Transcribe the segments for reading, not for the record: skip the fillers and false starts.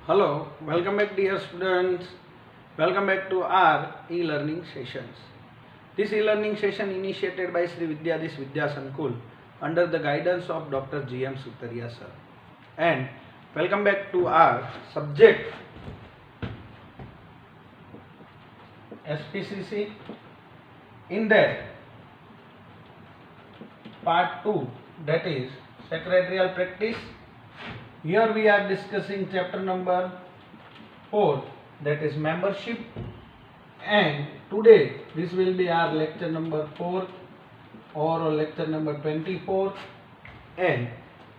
Hello, welcome back dear students. Welcome back to our e-learning sessions. This e-learning session initiated by Sri Vidyadis Vidya Sankul under the guidance of Dr. G.M. Sutaria sir. And welcome back to our subject SPCC. In that part 2, that is secretarial practice. Here we are discussing chapter number 4, that is membership, and today this will be our lecture number 4 or lecture number 24 and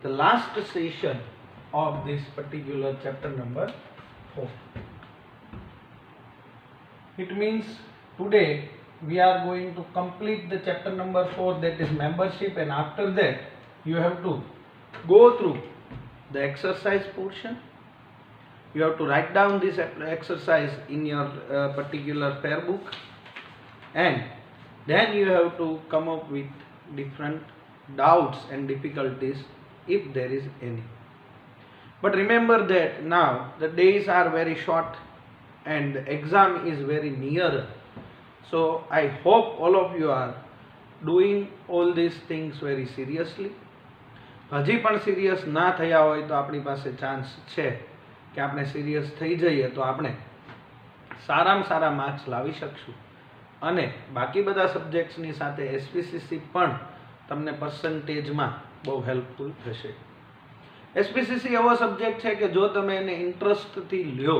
the last session of this particular chapter number 4. It means today we are going to complete the chapter number 4, that is membership, and after that you have to go through the exercise portion. You have to write down this exercise in your particular fair book, and then you have to come up with different doubts and difficulties if there is any. But remember that now the days are very short and the exam is very near. So I hope all of you are doing all these things very seriously. હજી પણ serious ના થયા હોય તો આપણી પાસે chance છે કે આપણે સિરિયસ થઈ જઈએ તો આપણે સારામાં સારા માર્ક્સ લાવી શકશું અને બાકી બધા સબ્જેક્ટ્સની સાથે એસપીસીસી પણ તમને પર્સન્ટેજમાં બહુ હેલ્પફુલ થશે. એસપીસીસી એવો સબ્જેક્ટ છે કે જો તમે એને ઇન્ટરેસ્ટથી લ્યો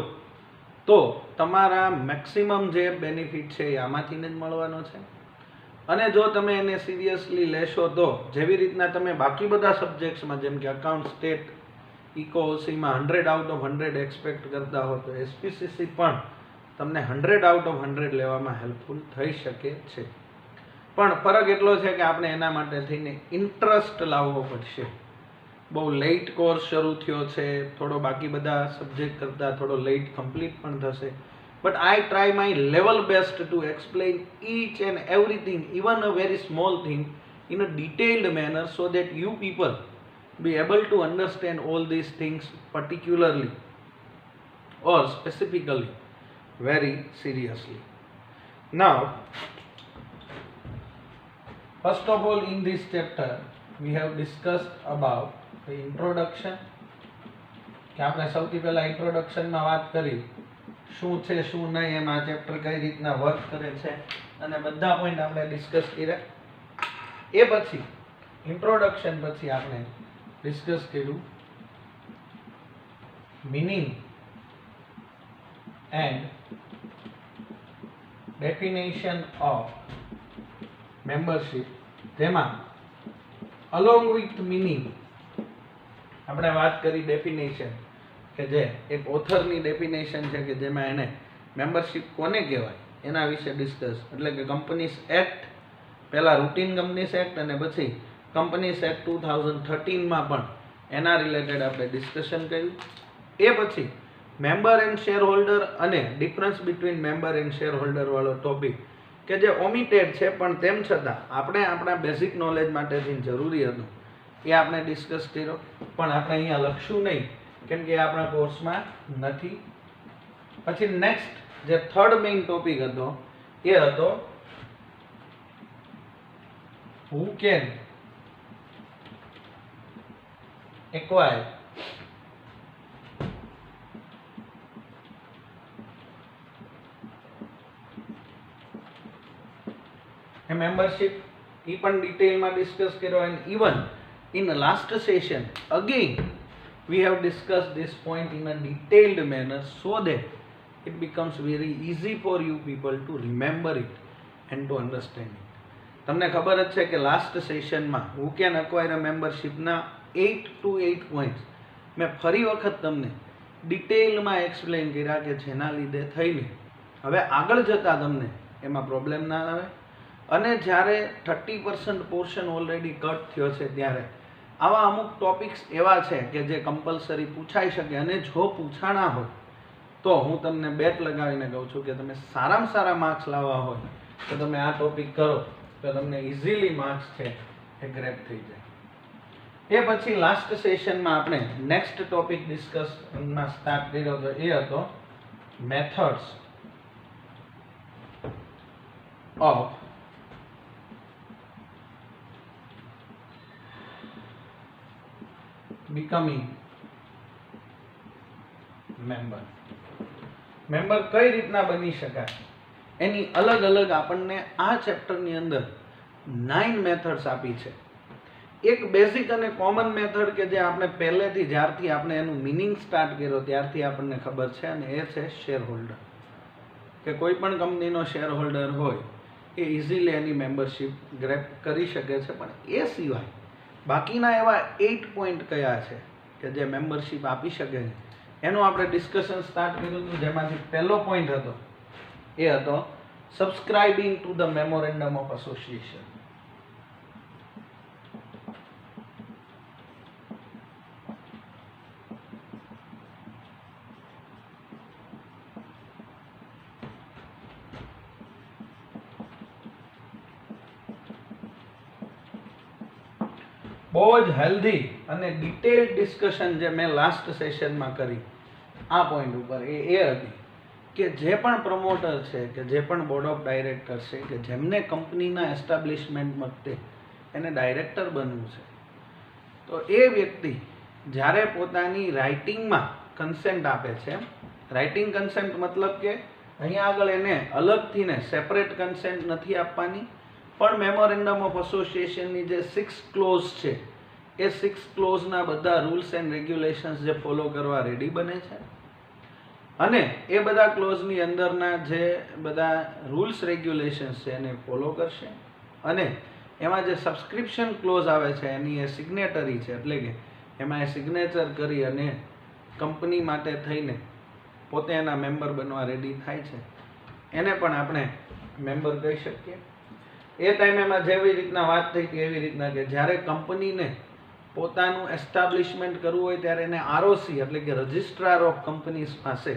તો તમારા મેક્સિમમ જે બેનિફિટ છે એ આમાંથી જ મળવાનો છે. અને જો તમે એને સિરિયસલી લેશો તો જેવી રીતના તમે બાકી બધા સબ્જેક્ટ્સમાં જેમ કે અકાઉન્ટ, સ્ટેટ, ઇકોસીમાં 100 આઉટ ઓફ 100 એક્સપેક્ટ કરતા હો તો એસપીસીસી પણ તમને 100 આઉટ ઓફ 100 લેવામાં હેલ્પફુલ થઈ શકે છે. પણ ફરક એટલો છે કે આપણે એના માટે થઈને ઇન્ટરેસ્ટ લાવવો પડશે. બહુ લેટ કોર્સ શરૂ થયો છે, થોડો બાકી બધા સબ્જેક્ટ કરતાં થોડો લેટ કમ્પ્લીટ પણ થશે. But I try my level best to explain each and everything, even a very small thing, in a detailed manner so that you people be able to understand all these things particularly or specifically very seriously. Now, first of all, in this chapter we have discussed about the introduction. કે આપણે સૌથી પહેલા ઇન્ટ્રોડક્શનમાં વાત કરી શું છે શું નહીં, એમાં ચેપ્ટર કઈ રીતના વર્ક કરે છે અને બધા પોઈન્ટ આપણે ડિસ્કસ કર્યા. એ પછી ઇન્ટ્રોડક્શન પછી આપણે ડિસ્કસ કર્યું meaning and definition of membership, જેમાં અલોંગ વિથ મિનિંગ આપણે વાત કરી ડેફિનેશન કે જે એક ઓથરની ડેફિનેશન છે કે જેમાં એને મેમ્બરશિપ કોને કહેવાય એના વિશે ડિસ્કસ, એટલે કે કંપનીઝ એક્ટ, પહેલાં રૂટીન કંપનીઝ એક્ટ અને પછી કંપનીઝ એક્ટ 2013માં પણ એના રિલેટેડ આપણે ડિસ્કશન કર્યું. એ પછી મેમ્બર એન્ડ શેર હોલ્ડર અને difference between member and share holder વાળો ટોપિક કે જે ઓમિટેડ છે પણ તેમ છતાં આપણે આપણા બેઝિક નોલેજ માટેથી જરૂરી હતું એ આપણે ડિસ્કસ કર્યો. પણ આપણે અહીંયા લખશું નહીં કેમ કે આપણા કોર્સમાં નથી. પછી નેક્સ્ટ જે થર્ડ મેઇન ટોપિક હતો એ હતો who can acquire a membership, એ પણ ડિટેલમાં ડિસ્કસ કર્યો. And even in the last session again we have discussed this point in a detailed manner so that it becomes very easy for you people to remember it and to understand it. તમને ખબર જ છે કે last સેશનમાં who can acquire a membership ના 8 to 8 points મેં ફરી વખત તમને ડિટેલમાં એક્સપ્લેન કર્યા કે જેના લીધે થઈને હવે આગળ જતાં તમને એમાં પ્રોબ્લેમ ના આવે. અને જ્યારે 30% પોર્શન ઓલરેડી કટ થયો છે ત્યારે આવા અમુક ટોપિક્સ એવા છે કે જે કમ્પલસરી પૂછાઈ શકે, અને જો પૂછાણા હોય તો હું તમને બેટ લગાવીને કહું છું કે તમે સારામાં સારા માર્ક્સ લાવવા હોય તો તમે આ ટોપિક કરો તો તમને ઇઝીલી માર્ક્સ છે એ ગ્રેપ થઈ જાય. એ પછી લાસ્ટ સેશનમાં આપણે નેક્સ્ટ ટોપિક ડિસ્કસમાં સ્ટાર્ટ કર્યો હતો, એ હતો methods of becoming member. Member કઈ રીતના બની શકાય એની અલગ અલગ આપણને આ ચેપ્ટરની અંદર 9 મેથડ્સ આપી છે. એક બેઝિક અને કોમન મેથડ કે જે આપણે પહેલેથી જ્યારથી આપણે એનું મિનિંગ સ્ટાર્ટ કર્યો ત્યારથી આપણને ખબર છે, અને એ છે શેર હોલ્ડર. કે કોઈ પણ કંપનીનો શેર હોલ્ડર હોય એ ઇઝીલી એની મેમ્બરશિપ ગ્રેપ કરી શકે છે. પણ એ સિવાય બાકીના એવા 8 પોઈન્ટ કયા છે કે જે મેમ્બરશિપ આપી શકે છે એનું આપણે ડિસ્કશન સ્ટાર્ટ કર્યું હતું. જેમાંથી પહેલો પોઈન્ટ હતો એ હતો subscribing to the memorandum of association. બહુ જ હેલ્ધી અને ડિટેલ્ડ ડિસ્કશન જે મેં લાસ્ટ સેશનમાં કરી આ પોઈન્ટ ઉપર એ હતી કે જે પણ પ્રમોટર છે કે જે પણ બોર્ડ ઓફ ડાયરેક્ટર છે કે જેમને કંપનીના એસ્ટાબ્લિશમેન્ટ વખતે એને ડાયરેક્ટર બનવું છે, તો એ વ્યક્તિ જ્યારે પોતાની રાઇટિંગમાં કન્સેન્ટ આપે છે, રાઇટિંગ કન્સેન્ટ મતલબ કે અહીંયા આગળ એને અલગથી ને સેપરેટ કન્સેન્ટ નથી આપવાની, પણ મેમોરેન્ડમ ઓફ એસોસિએશનની જે 6 ક્લોઝ છે એ 6 ક્લોઝના બધા રૂલ્સ એન્ડ રેગ્યુલેશન્સ જે ફોલો કરવા રેડી બને છે, અને એ બધા ક્લોઝની અંદરના જે બધા રૂલ્સ રેગ્યુલેશન્સ છે એને ફોલો કરશે, અને એમાં જે સબસ્ક્રિપ્શન ક્લોઝ આવે છે એની એ સિગ્નેટરી છે, એટલે કે એમાં એ સિગ્નેચર કરી અને કંપની માટે થઈને પોતે એના મેમ્બર બનવા રેડી થાય છે, એને પણ આપણે મેમ્બર કહી શકીએ. એ ટાઈમે એમાં જેવી રીતના વાત થઈ હતી એવી રીતના કે જ્યારે કંપનીને પોતાનું એસ્ટાબ્લિશમેન્ટ કરવું હોય ત્યારે એને આરઓસી એટલે કે રજિસ્ટ્રાર ઓફ કંપનીઝ પાસે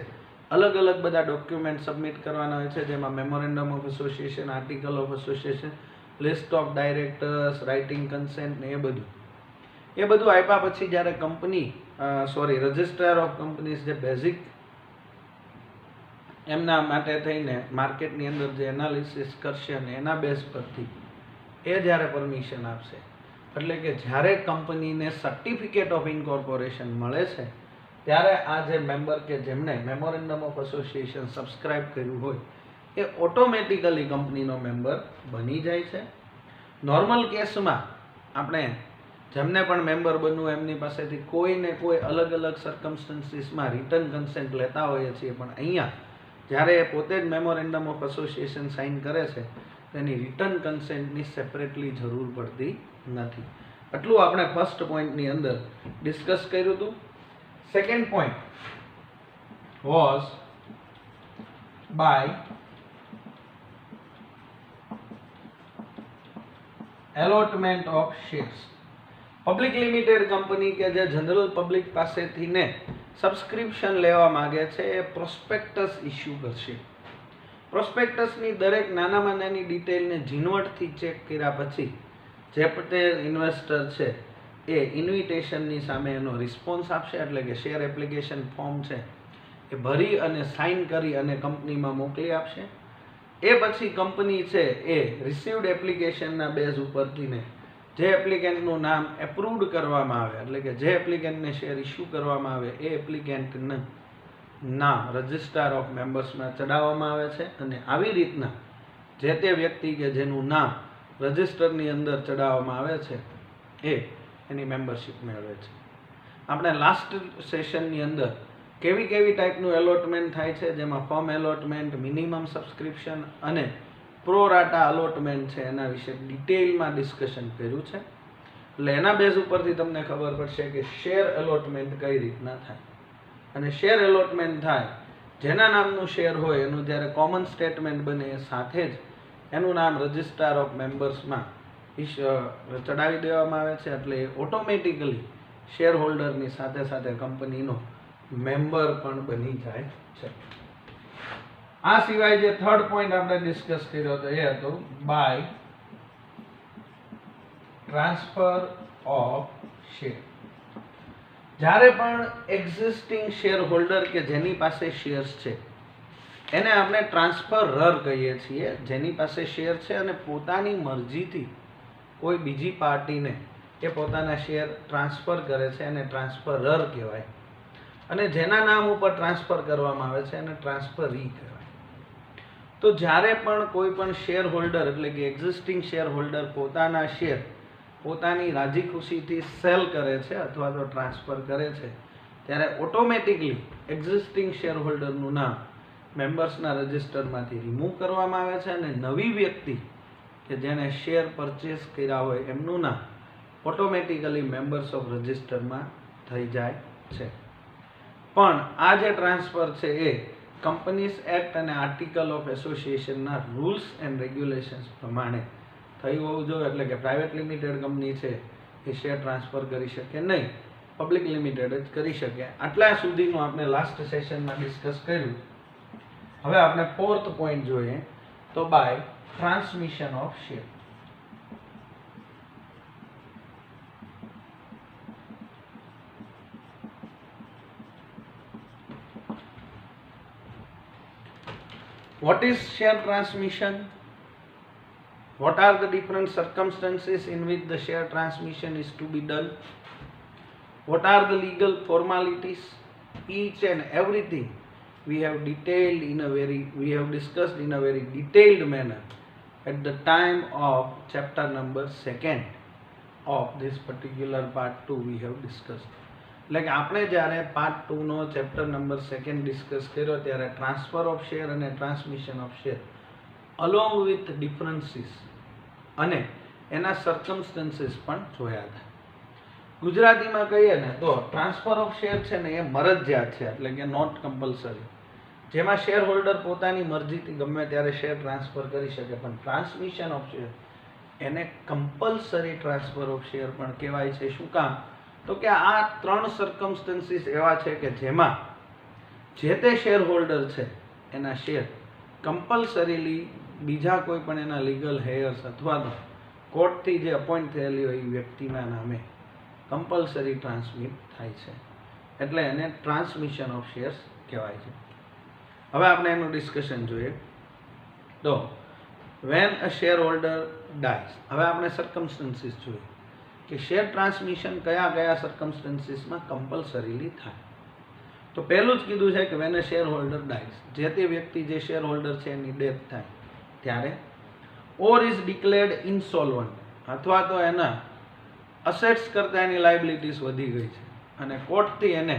અલગ અલગ બધા ડોક્યુમેન્ટ સબમિટ કરવાના હોય છે, જેમાં memorandum of association, article of association, list of directors, writing consent ને એ બધું આપ્યા પછી જ્યારે કંપની રજિસ્ટ્રાર ઓફ કંપનીઝ જે બેઝિક એમના માટે થઈને માર્કેટની અંદર જે એનાલિસિસ કરશે અને એના બેઝ પરથી એ જ્યારે પરમિશન આપશે, એટલે કે જ્યારે કંપનીને સર્ટિફિકેટ ઓફ ઇન્કોર્પોરેશન મળે છે ત્યારે આ જે મેમ્બર કે જેમણે મેમોરેન્ડમ ઓફ એસોસિએશન સબસ્ક્રાઇબ કર્યું હોય એ ઓટોમેટિકલી કંપનીનો મેમ્બર બની જાય છે. નોર્મલ કેસમાં આપણે જેમને પણ મેમ્બર બનવું એમની પાસેથી કોઈને કોઈ અલગ અલગ સર્કમસ્ટન્સીસમાં રિટર્ન કન્સેન્ટ લેતા હોઈએ છીએ, પણ અહીંયા જ્યારે એ પોતે જ મેમોરેન્ડમ ઓફ એસોસિએશન સાઇન કરે છે તેની રિટર્ન કન્સેન્ટની સેપરેટલી જરૂર પડતી નથી. આટલું આપણે ફર્સ્ટ પોઈન્ટની અંદર ડિસ્કસ કર્યું હતું. Second point was by allotment of shares. Public limited company કે જે જનરલ પબ્લિક પાસેથી ને સબસ્ક્રિપ્શન લેવા માંગે છે એ પ્રોસ્પેક્ટસ ઇસ્યુ કરશે. પ્રોસ્પેક્ટસની દરેક નાનામાં નાની ડિટેલને ઝીણવટથી ચેક કર્યા પછી જે તે ઇન્વેસ્ટર છે એ ઇન્વિટેશનની સામે એનો રિસ્પોન્સ આપશે, એટલે કે શેર એપ્લિકેશન ફોર્મ છે એ ભરી અને સાઇન કરી અને કંપનીમાં મોકલી આપશે. એ પછી કંપની છે એ રિસીવ્ડ એપ્લિકેશનના બેઝ ઉપરથી ને જે એપ્લિકેન્ટનું નામ એપ્રુવડ કરવામાં આવે, એટલે કે જે એપ્લિકેન્ટને શેર ઇસ્યુ કરવામાં આવે એ એપ્લિકેન્ટનું નામ રજિસ્ટ્રાર ઓફ મેમ્બર્સમાં ચડાવવામાં આવે છે, અને આવી રીતના જે તે વ્યક્તિ કે જેનું નામ રજિસ્ટરની અંદર ચડાવવામાં આવે છે એ એની મેમ્બરશિપ મેળવે છે. આપણે લાસ્ટ સેશનની અંદર કેવી કેવી ટાઈપનું એલોટમેન્ટ થાય છે, જેમાં ફર્મ એલોટમેન્ટ, મિનિમમ સબસ્ક્રિપ્શન અને પ્રોરાટા અલોટમેન્ટ છે એના વિશે ડિટેલમાં ડિસ્કશન કર્યું છે. એટલે એના બેઝ ઉપરથી તમને ખબર પડશે કે શેર એલોટમેન્ટ કઈ રીતના થાય. અને શેર એલોટમેન્ટ થાય જેના નામનું શેર હોય એનું જ્યારે કોમન સ્ટેટમેન્ટ બને એ સાથે જ એનું નામ રજિસ્ટ્રાર ઓફ મેમ્બર્સમાં ચડાવી દેવામાં આવે છે, એટલે ઓટોમેટિકલી શેર હોલ્ડરની સાથે સાથે કંપનીનો મેમ્બર પણ બની જાય છે. આ સિવાય જે થર્ડ પોઈન્ટ આપણે ડિસ્કસ કર્યો હતો એ હતો બાય ટ્રાન્સફર ઓફ શેર. જ્યારે પણ એક્ઝિસ્ટિંગ શેર હોલ્ડર કે જેની પાસે શેર્સ છે એને આપણે ટ્રાન્સફરર કહીએ છીએ. જેની પાસે શેર છે અને પોતાની મરજીથી કોઈ બીજી પાર્ટીને એ પોતાના શેર ટ્રાન્સફર કરે છે એને ટ્રાન્સફરર કહેવાય. અને જેના નામ ઉપર ટ્રાન્સફર કરવામાં આવે છે એને ટ્રાન્સફરી કહેવાય. તો જ્યારે પણ કોઈ પણ શેર હોલ્ડર એટલે કે એક્ઝિસ્ટિંગ શેર હોલ્ડર પોતાના શેર પોતાની રાજી ખુશીથી સેલ કરે છે અથવા તો ટ્રાન્સફર કરે છે ત્યારે ઓટોમેટિકલી એક્ઝિસ્ટિંગ શેર હોલ્ડરનું નામ મેમ્બર્સના રજિસ્ટરમાંથી રિમૂવ કરવામાં આવે છે અને નવી વ્યક્તિ કે જેણે શેર પરચેસ કર્યા હોય એમનું નામ ઓટોમેટિકલી મેમ્બર્સ ઓફ રજિસ્ટરમાં થઈ જાય છે. પણ આ જે ટ્રાન્સફર છે એ કંપનીઝ એક્ટ અને આર્ટિકલ ઓફ એસોસિએશનના રૂલ્સ એન્ડ રેગ્યુલેશન્સ પ્રમાણે થયું હોવું જોઈએ. એટલે કે પ્રાઇવેટ લિમિટેડ કંપની છે એ શેર ટ્રાન્સફર કરી શકે નહીં, પબ્લિક લિમિટેડ જ કરી શકે. આટલા સુધીનું આપણે લાસ્ટ સેશનમાં ડિસ્કસ કર્યું. હવે આપણે ફોર્થ પોઈન્ટ જોઈએ તો by transmission of share. What is share transmission? What are the different circumstances in which the share transmission is to be done? What are the legal formalities? Each and everything we have discussed in a very detailed manner at the time of chapter number 2 of this particular part 2 we have discussed. એટલે કે આપણે જ્યારે part 2 નો chapter number 2 discuss કર્યો ત્યારે transfer of share અને transmission of share along with differences અને એના circumstances પણ જોયા હતા. ગુજરાતીમાં કહીએ ને તો ટ્રાન્સફર ઓફ શેર છે ને એ મરજિયાત છે, એટલે કે નોટ કમ્પલસરી, જેમાં શેર હોલ્ડર પોતાની મરજીથી ગમે ત્યારે શેર ટ્રાન્સફર કરી શકે. પણ ટ્રાન્સમિશન ઓફ શેર એને કમ્પલસરી ટ્રાન્સફર ઓફ શેર પણ કહેવાય છે. શું કામ? તો કે આ ત્રણ સર્કમસ્ટન્સીસ એવા છે કે જેમાં જે તે શેર હોલ્ડર છે એના શેર કમ્પલસરીલી બીજા કોઈ પણ એના લીગલ હેયર્સ અથવા તો કોર્ટથી જે અપોઇન્ટ થયેલી હોય એ વ્યક્તિના નામે કમ્પલસરી ટ્રાન્સમિટ થાય છે. એટલે એને ટ્રાન્સમિશન ઓફ શેર્સ કહેવાય છે. હવે આપણે એનું ડિસ્કશન જોઈએ તો when a share holder dyes. હવે આપણે સર્કમસ્ટન્સીસ જોઈએ કે શેર ટ્રાન્સમિશન કયા કયા સર્કમસ્ટન્સીસમાં કમ્પલસરીલી થાય. તો પહેલું જ કીધું છે કે when a share holder dyes, જે તે વ્યક્તિ જે શેર હોલ્ડર છે એની ડેથ થાય ત્યારે, ઓર ઇઝ ડિક્લેર્ડ ઇન્સોલ્વન્ટ, અથવા તો એના અસેટ્સ કરતાં એની લાયબિલિટીઝ વધી ગઈ છે અને કોર્ટથી એને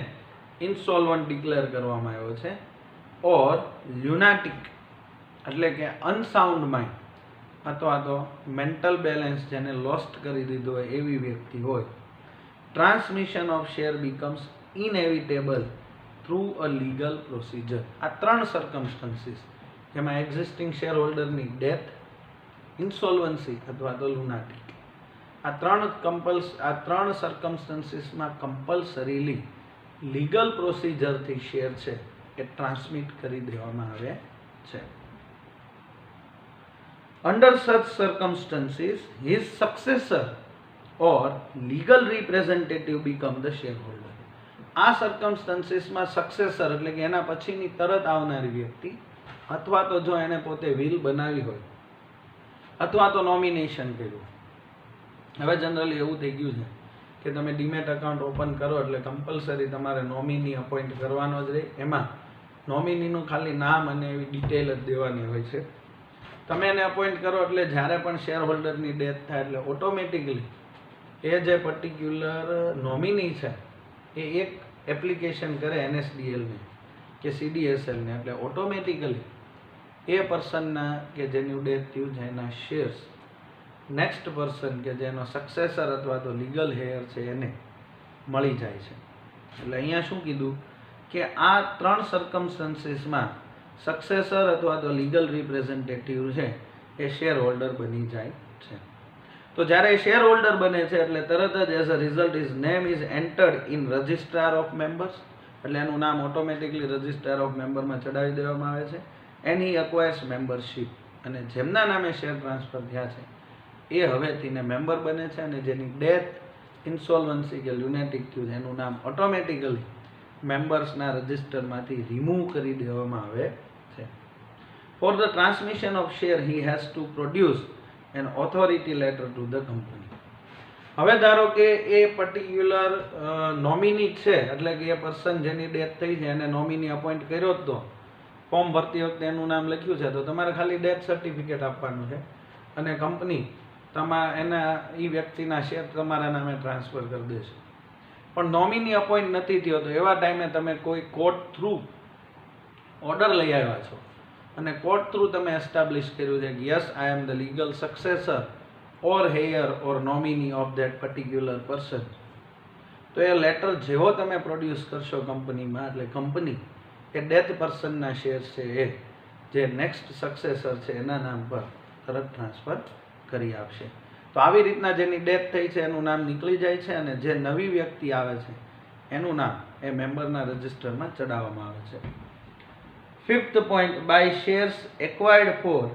ઇન્સોલ્વન્ટ ડિક્લેર કરવામાં આવ્યો છે, ઓર લ્યુનાટિક એટલે કે અનસાઉન્ડ માઇન્ડ અથવા તો મેન્ટલ બેલેન્સ જેને લોસ્ટ કરી દીધો હોય એવી વ્યક્તિ હોય, transmission of share becomes inevitable through a legal procedure. આ ત્રણ સર્કમસ્ટન્સીસ જેમાં એક્ઝિસ્ટિંગ શેર હોલ્ડરની ડેથ, ઇન્સોલ્વન્સી અથવા તો લુનાટિક, આ ત્રણ સર્કમસ્ટન્સીસમાં કમ્પલસરીલી લીગલ પ્રોસિજરથી શેર છે એ ટ્રાન્સમિટ કરી દેવામાં આવે છે. Under such circumstances, his successor or legal representative become the shareholder. આ સર્કમસ્ટન્સીસમાં સક્સેસર એટલે કે એના પછીની તરત આવનારી વ્યક્તિ અથવા તો જો એને પોતે વિલ બનાવી હોય અથવા તો નોમિનેશન કર્યું. હવે જનરલી એવું થઈ ગયું છે કે તમે ડીમેટ એકાઉન્ટ ઓપન કરો એટલે કમ્પલસરી તમારે નોમિની અપોઇન્ટ કરવાનો જ રહે. એમાં નોમિનીનું ખાલી નામ અને એવી ડિટેલ જ દેવાની હોય છે. તમે એને અપોઇન્ટ કરો એટલે જ્યારે પણ શેર હોલ્ડરની ડેથ થાય એટલે ઓટોમેટિકલી એ જે પર્ટિક્યુલર નોમિની છે એ એક એપ્લિકેશન કરે એનએસડીએલને કે સીડીએસએલને, એટલે ઓટોમેટિકલી એ પર્સનના કે જેનું ડેથ થયું છે એના શેર્સ નેક્સ્ટ પર્સન કે જેનો સક્સેસર અથવા તો લીગલ હેયર છે એને મળી જાય છે. એટલે અહીંયા શું કીધું કે આ ત્રણ સર્કમસ્ટન્સીસમાં સક્સેસર અથવા તો લીગલ રિપ્રેઝેન્ટેટિવ છે એ શેર હોલ્ડર બની જાય છે. તો જ્યારે શેર હોલ્ડર બને છે એટલે તરત જ as a result is name is entered in registrar of members, એટલે એનું નામ ઓટોમેટિકલી રજિસ્ટ્રાર ઓફ મેમ્બરમાં ચડાવી દેવામાં આવે છે. એન્ડ હી એક્વાયર્સ મેમ્બરશીપ, અને જેમના નામે શેર ટ્રાન્સફર થયા છે એ હવેથીને મેમ્બર બને છે અને જેની ડેથ ઇન્સોલ્વન્સી કે લ્યુનેટિક થયું છે એનું નામ ઓટોમેટિકલી મેમ્બર્સના રજિસ્ટરમાંથી રિમૂવ કરી દેવામાં આવે છે. For the transmission of share he has to produce an authority letter to the company. હવે ધારો કે એ પર્ટિક્યુલર નોમિની છે, એટલે કે એ પર્સન જેની ડેથ થઈ છે એને નોમિની અપોઇન્ટ કર્યો જ તો ફોર્મ ભરતી વખતે એનું નામ લખ્યું છે તો તમારે ખાલી ડેથ સર્ટિફિકેટ આપવાનું છે અને કંપની એના એ વ્યક્તિના શેર તમારા નામે ટ્રાન્સફર કરી દેશે. પણ નોમિની અપોઇન્ટ નથી થયો તો એવા ટાઈમે તમે કોઈ કોર્ટ થ્રુ ઓર્ડર લઈ આવ્યા છો અને કોર્ટ થ્રુ તમે એસ્ટાબ્લિશ કર્યું છે કે yes I am the legal successor or here or nominee of that particular person, તો એ લેટર જેવો તમે પ્રોડ્યુસ કરશો કંપનીમાં, એટલે કંપની એ ડેથ પર્સનના શેર છે એ જે નેક્સ્ટ સક્સેસર છે એના નામ પર તરત ટ્રાન્સફર કરી આપશે. તો આવી રીતના જેની ડેથ થઈ છે એનું નામ નીકળી જાય છે અને જે નવી વ્યક્તિ આવે છે એનું નામ એ મેમ્બરના રજિસ્ટરમાં ચડાવવામાં આવે છે. Fifth point, by shares acquired for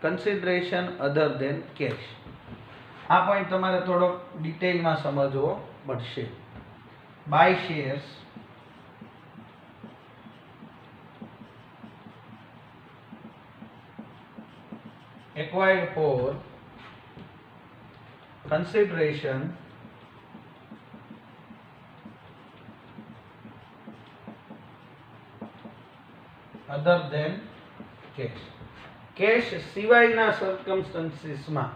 consideration other than cash. આ પોઈન્ટ તમારે થોડો ડિટેલમાં સમજવો પડશે. By shares acquired for consideration other than cash. Cash સિવાયના સર્કમસ્ટન્સીસમાં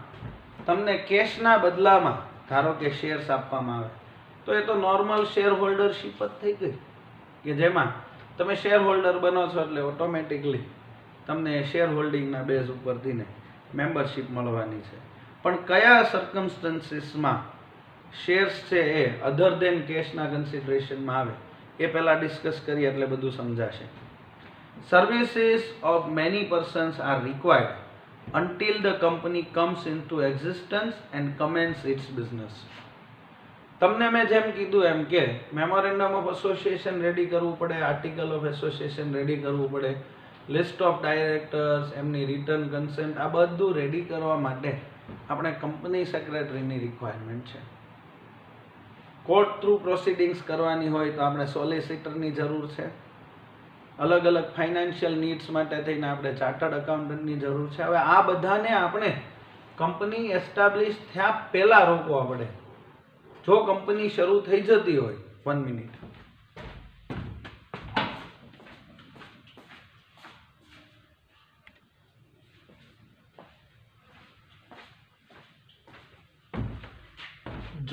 તમને કેશના બદલામાં ધારો કે શેર્સ આપવામાં આવે તો એ તો નોર્મલ શેર હોલ્ડરશીપ જ થઈ ગઈ કે જેમાં તમે શેર હોલ્ડર બનો છો એટલે ઓટોમેટિકલી તમને શેર હોલ્ડિંગના બેઝ ઉપરથી ને મેમ્બરશીપ મળવાની છે. પણ કયા સર્કમસ્ટન્સીસમાં શેર્સ છે એ અધર દેન કેશના કન્સિડરેશનમાં આવે એ પહેલાં ડિસ્કસ કરીએ એટલે બધું સમજાશે. Services of many persons are required until the company comes into existence and commence its business. તમને મેં જેમ કીધું એમ કે મેમોરેન્ડમ ઓફ એસોસિએશન રેડી કરવું પડે, આર્ટિકલ ઓફ એસોસિએશન રેડી કરવું પડે, લિસ્ટ ઓફ ડાયરેક્ટર્સ, એમની રિટર્ન કન્સેન્ટ, આ બધું રેડી કરવા માટે આપણે કંપની સેક્રેટરીની રિક્વાયરમેન્ટ છે. કોર્ટ થ્રુ પ્રોસિડિંગ્સ કરવાની હોય તો આપણે સોલિસિટરની જરૂર છે. અલગ અલગ ફાઇનાન્શિયલ નીડ્સ માટે થઈને આપણે ચાર્ટર્ડ એકાઉન્ટન્ટની જરૂર છે. હવે આ બધાને આપણે કંપની એસ્ટાબ્લિશ થયા પહેલાં રોકવા પડે. જો કંપની શરૂ થઈ જતી હોય, 1 મિનિટ,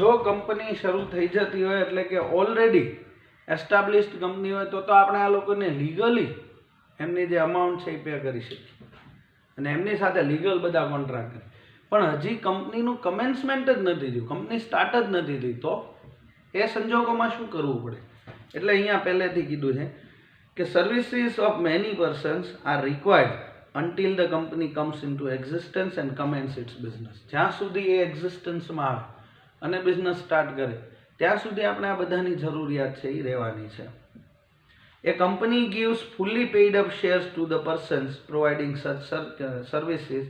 જો કંપની શરૂ થઈ જતી હોય એટલે કે ઓલરેડી એસ્ટાબ્લિશ્ડ કંપની હોય તો આપણે આ લોકોને લીગલી એમની જે અમાઉન્ટ છે એ પે કરી શકીએ અને એમની સાથે લીગલ બધા કોન્ટ્રાક્ટ કરે. પણ હજી કંપનીનું કમેન્સમેન્ટ જ નથી થયું, કંપની સ્ટાર્ટ જ નથી થઈ, તો એ સંજોગોમાં શું કરવું પડે? એટલે અહીંયા પહેલેથી કીધું છે કે services of many persons are required until the company comes into existence and commence its business. જ્યાં સુધી એ એક્ઝિસ્ટન્સમાં આવે અને બિઝનેસ સ્ટાર્ટ કરે ત્યાં સુધી આપણે આ બધાની જરૂરિયાત છે એ રહેવાની છે. A company gives fully paid up shares to the persons providing such services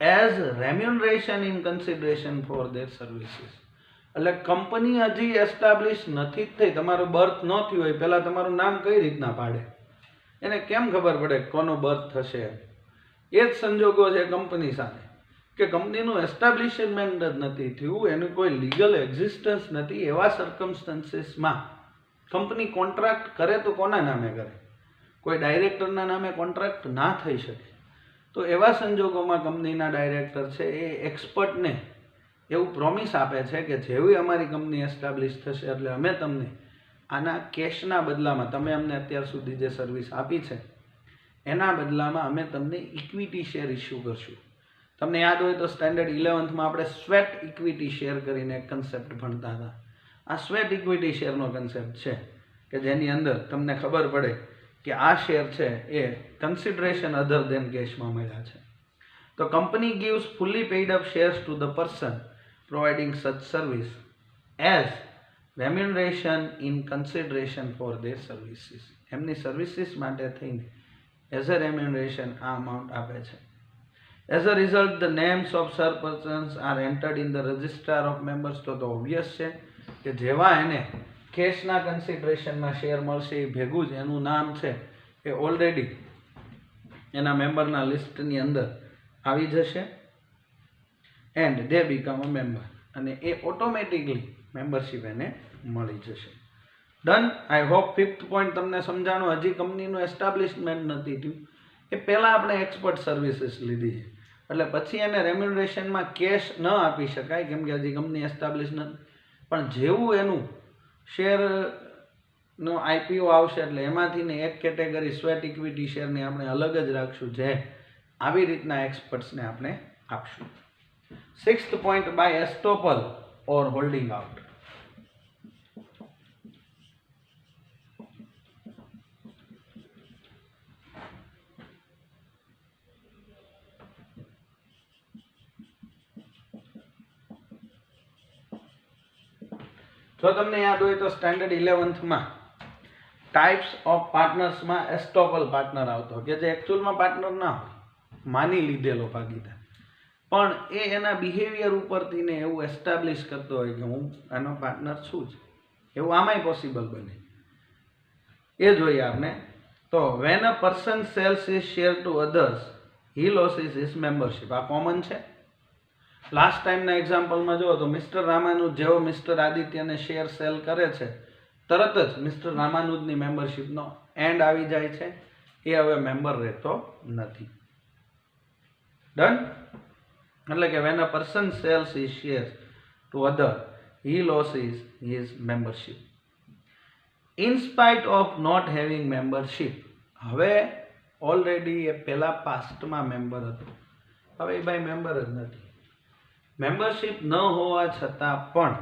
as remuneration in consideration for their services. એટલે કંપની હજી એસ્ટાબ્લિશ નથી થઈ, તમારું બર્થ ન થયું હોય, પહેલાં તમારું નામ કઈ રીતના પાડે, એને કેમ ખબર પડે કોનો બર્થ થશે? એ જ સંજોગો છે કંપની સાથે કે કંપનીનું એસ્ટાબ્લિશમેન્ટ જ નથી થયું, એનું કોઈ લીગલ એક્ઝિસ્ટન્સ નથી. એવા સર્કમસ્ટન્સીસમાં કંપની કોન્ટ્રાક્ટ કરે તો કોના નામે કરે? કોઈ ડાયરેક્ટરના નામે કોન્ટ્રાક્ટ ના થઈ શકે. તો એવા સંજોગોમાં કંપનીના ડાયરેક્ટર છે એ એક્સપર્ટને એવું પ્રોમિસ આપે છે કે જેવી અમારી કંપની એસ્ટાબ્લિશ થશે એટલે અમે તમને આના કેશના બદલામાં, તમે અમને અત્યાર સુધી જે સર્વિસ આપી છે એના બદલામાં અમે તમને ઇક્વિટી શેર ઇસ્યુ કરશું. તમને યાદ હોય તો સ્ટેન્ડર્ડ 11થમાં આપણે સ્વેટ ઇક્વિટી શેર કરીને એક કન્સેપ્ટ ભણતા હતા. આ સ્વેટ ઇક્વિટી શેરનો કન્સેપ્ટ છે કે જેની અંદર તમને ખબર પડે કે આ શેર છે એ કન્સિડરેશન અધર દેન કેશમાં મળ્યા છે. તો company gives fully paid up shares to the person providing such service as remuneration in consideration for their services. એમની સર્વિસીસ માટે થઈને એઝ અ રેમ્યુનરેશન આ અમાઉન્ટ આપે છે. As a result the names of such persons are entered in the registrar of members. તો obvious છે કે જેવા એને કેશના કન્સિડરેશનમાં શેર મળશે એ ભેગું જ એનું નામ છે એ ઓલરેડી એના મેમ્બરના લિસ્ટની અંદર આવી જશે and they become a member, અને એ ઓટોમેટિકલી મેમ્બરશીપ એને મળી જશે. Done. I hope 5th point તમને સમજાણું. હજી કંપનીનું એસ્ટાબ્લિશમેન્ટ નથી થયું, એ પહેલાં આપણે એક્સપર્ટ સર્વિસીસ લીધી છે, એટલે પછી એને રેમ્યુનરેશનમાં કેશ ન આપી શકાય કેમ કે હજી કંપની એસ્ટાબ્લિશ નથી. પણ જેવું એનું શેરનો આઈપીઓ આવશે એટલે એમાંથી ને એક કેટેગરી સ્વેટ ઇક્વિટી શેરની આપણે અલગ જ રાખશું, જે આવી રીતના એક્સપર્ટ્સને આપણે આપશું. 6th point, by estoppel or holding out. જો તમને યાદ હોય તો સ્ટેન્ડર્ડ 11થમાં ટાઈપ્સ ઓફ પાર્ટનર્સમાં એસ્ટોપલ પાર્ટનર આવતો કે જે એકચ્યુઅલમાં પાર્ટનર ના હોય, માની લીધેલો ભાગીદાર, પણ એ એના બિહેવિયર ઉપરથી ને એવું એસ્ટાબ્લિશ કરતો હોય કે હું એનો પાર્ટનર છું જ, એવું આમાંય પોસિબલ બને. એ જોઈએ આપણે. તો when a person sells his share to others he loses his membership. આ કોમન છે. લાસ્ટ ટાઈમના એક્ઝામ્પલમાં જુઓ તો મિસ્ટર રામાનુજ જેવો મિસ્ટર આદિત્યને શેર સેલ કરે છે, તરત જ મિસ્ટર રામાનુજની મેમ્બરશીપનો એન્ડ આવી જાય છે, એ હવે મેમ્બર રહેતો નથી. ડન. એટલે કે when a person sells his share to other he loses his membership in spite of not having membership. હવે ઓલરેડી એ પહેલા પાસ્ટમાં મેમ્બર હતો, હવે એ ભાઈ મેમ્બર જ નથી. મેમ્બરશીપ ન હોવા છતાં પણ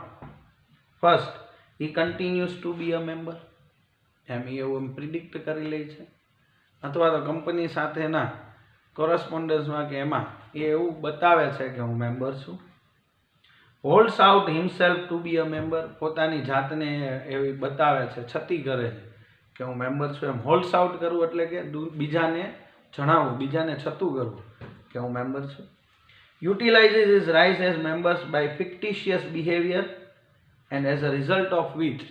first he continues to be a member, એમ એવું પ્રિડિક્ટ કરી લે છે, અથવા તો કંપની સાથેના કોરસ્પોન્ડન્સમાં કે એમાં એ એવું બતાવે છે કે હું મેમ્બર છું. હોલ્ડ્સ આઉટ હિમસેલ્ફ ટુ બી અ મેમ્બર, પોતાની જાતને એવી બતાવે છે, છતી કરે છે કે હું મેમ્બર છું. એમ હોલ્ડ્સ આઉટ કરવું એટલે કે બીજાને જણાવવું, બીજાને છતું કરવું કે હું મેમ્બર છું. Utilizes his rights as members by fictitious behavior and as a result of which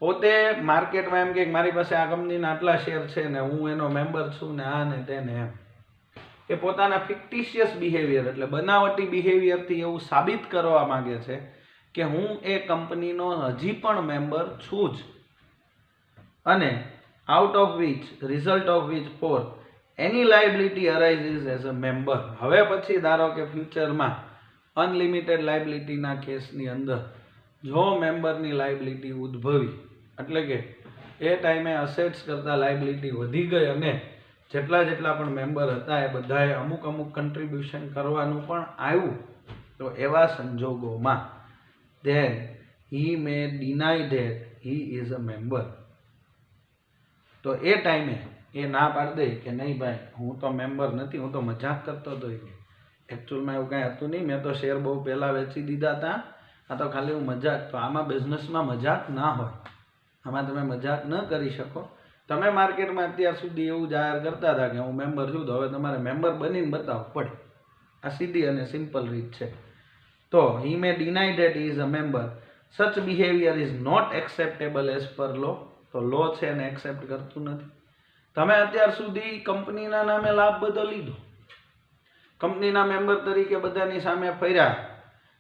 પોતે માર્કેટમાં એમ કે મારી પાસે આ કંપનીના આટલા શેર છે ને હું એનો મેમ્બર છું ને આ ને તેને, એમ એ પોતાના ફિક્ટિશિયસ બિહેવિયર એટલે બનાવટી બિહેવિયરથી એવું સાબિત કરવા માંગે છે કે હું એ કંપનીનો હજી પણ મેમ્બર છું જ, અને out of which result of which for any liability arises as a member. હવે પછી ધારો કે ફ્યુચરમાં અનલિમિટેડ લાયબિલિટીના કેસની અંદર જો મેમ્બરની લાયબિલિટી ઉદ્ભવી, એટલે કે એ ટાઈમે અસેટ્સ કરતાં લાયબિલિટી વધી ગઈ અને જેટલા પણ મેમ્બર હતા એ બધાએ અમુક કન્ટ્રીબ્યુશન કરવાનું પણ આવ્યું, તો એવા સંજોગોમાં then he may deny that he is a member. તો એ ટાઈમે એ ના પાડી દે કે નહીં ભાઈ હું તો મેમ્બર નથી, હું તો મજાક કરતો હતો. એકચ્યુઅલમાં એવું કાંઈ હતું નહીં, મેં તો શેર બહુ પહેલાં વેચી દીધા હતા, આ તો ખાલી હું મજાક. તો આમાં બિઝનેસમાં મજાક ના હોય, આમાં તમે મજાક ન કરી શકો. તમે માર્કેટમાં અત્યાર સુધી એવું જાહેર કરતા હતા કે હું મેમ્બર છું, તો હવે તમારે મેમ્બર બનીને બતાવવું પડે. આ સીધી અને સિમ્પલ રીત છે. તો he may deny that he is a member. Such behavior is not acceptable as per law. તો લો છે એને એક્સેપ્ટ કરતું નથી. તમે અત્યાર સુધી કંપનીના નામે લાભ બધો લીધો, કંપનીના મેમ્બર તરીકે બધાની સામે ફર્યા,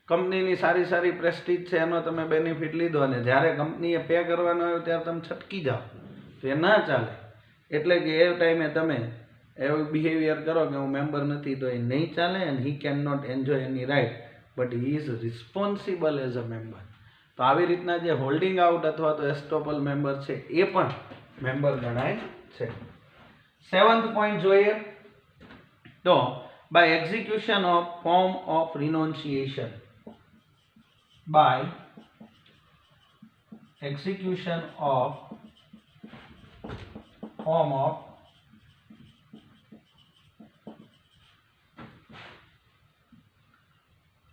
કંપનીની સારી પ્રેસ્ટીજ છે એનો તમે બેનિફિટ લીધો, અને જ્યારે કંપનીએ પે કરવાનો આવ્યો ત્યારે તમે છટકી જાઓ, તો એ ના ચાલે. એટલે કે એ ટાઈમે તમે એવું બિહેવિયર કરો કે હું મેમ્બર નથી, તો એ નહીં ચાલે. And he can not enjoy any right but he is responsible as a member. તો આવી રીતના જે હોલ્ડિંગ આઉટ અથવા તો એસ્ટોપલ મેમ્બર છે એ પણ મેમ્બર ગણાય છે. 7th પોઈન્ટ જોઈએ તો by execution of form of renunciation. By execution of form of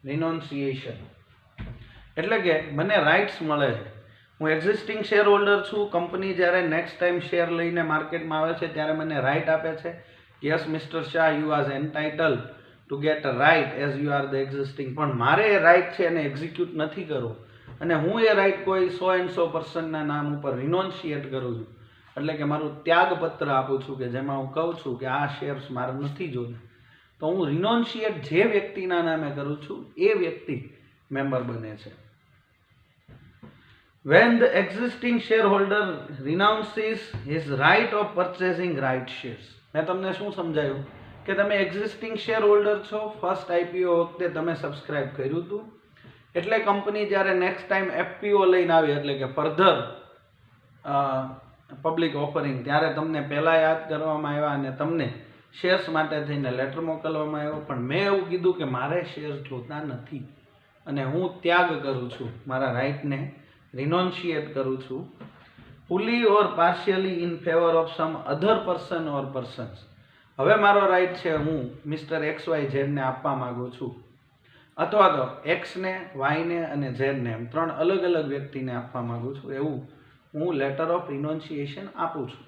renunciation. એટલે કે મને રાઇટ્સ મળે છે, હું એક્ઝિસ્ટિંગ શેર હોલ્ડર છું, કંપની જ્યારે નેક્સ્ટ ટાઈમ શેર લઈને માર્કેટમાં આવે છે ત્યારે મને રાઇટ આપે છે, yes mister Shah you are entitle to get a right as you are the existing. પણ મારે એ રાઇટ છે એને એક્ઝિક્યુટ નથી કરવો, અને હું એ રાઇટ કોઈ 100% નામ ઉપર રિનોન્શિએટ કરું છું, એટલે કે મારું ત્યાગપત્ર આપું છું કે જેમાં હું કહું છું કે આ શેર્સ મારે નથી જોતા, તો હું રિનોન્શિએટ જે વ્યક્તિના નામે કરું છું એ વ્યક્તિ મેમ્બર બને છે. When the existing shareholder renounces his right of purchasing right shares. મેં તમને શું સમજાયું કે તમે એક્ઝિસ્ટિંગ શેર હોલ્ડર છો, ફર્સ્ટ આઈપીઓ વખતે તમે સબસ્ક્રાઇબ કર્યું હતું, એટલે કંપની જ્યારે નેક્સ્ટ ટાઈમ એફપીઓ લઈને આવી, એટલે કે ફર્ધર પબ્લિક ઓફરિંગ, ત્યારે તમને પહેલાં યાદ કરવામાં આવ્યા અને તમને શેર્સ માટે થઈને લેટર મોકલવામાં આવ્યો. પણ મેં એવું કીધું કે મારે શેર્સ જોતા નથી અને હું ત્યાગ કરું છું, મારા રાઇટને રિનોન્શિએટ કરું છું, fully or partially in favour of some other person or persons. હવે મારો રાઇટ છે હું મિસ્ટર એક્સ વાય ઝેડને આપવા માગું છું, અથવા તો એક્સને, વાયને અને ઝેડને, એમ 3 અલગ અલગ વ્યક્તિને આપવા માગું છું, એવું હું લેટર ઓફ રિનોન્શિએશન આપું છું.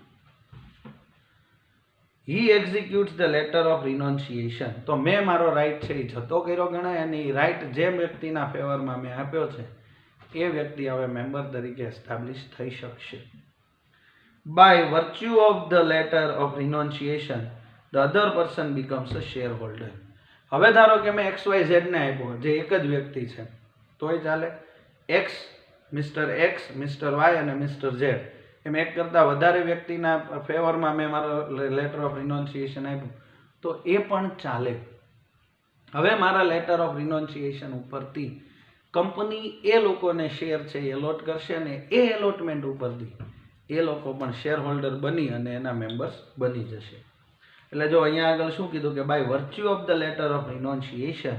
હી એક્ઝિક્યુટ્સ ધ લેટર ઓફ રિનોન્શિએશન. તો મેં મારો રાઇટ છે એ જતો કર્યો ગણાય, અને એ રાઇટ જે વ્યક્તિના ફેવરમાં મેં આપ્યો છે એ વ્યક્તિ હવે મેમ્બર તરીકે એસ્ટાબ્લિશ થઈ શકશે. By virtue of the letter of renunciation the other person becomes a share holder. હવે ધારો કે મેં એક્સ વાય ઝેડને આપ્યો, જે એક જ વ્યક્તિ છે, તોય ચાલે. X, mister X, mister Y અને મિસ્ટર ઝેડ, એમ એક કરતાં વધારે વ્યક્તિના ફેવરમાં મેં મારો લેટર ઓફ રિનોન્શિએશન આપ્યું, તો એ પણ ચાલે. હવે મારા લેટર ઓફ રિનોન્શિએશન ઉપરથી કંપની એ લોકોને શેર છે એ એલોટ કરશે, અને એ એલોટમેન્ટ ઉપરથી એ લોકો પણ શેર હોલ્ડર બની અને એના મેમ્બર્સ બની જશે. એટલે જો અહીંયા આગળ શું કીધું કે by virtue of the letter of renunciation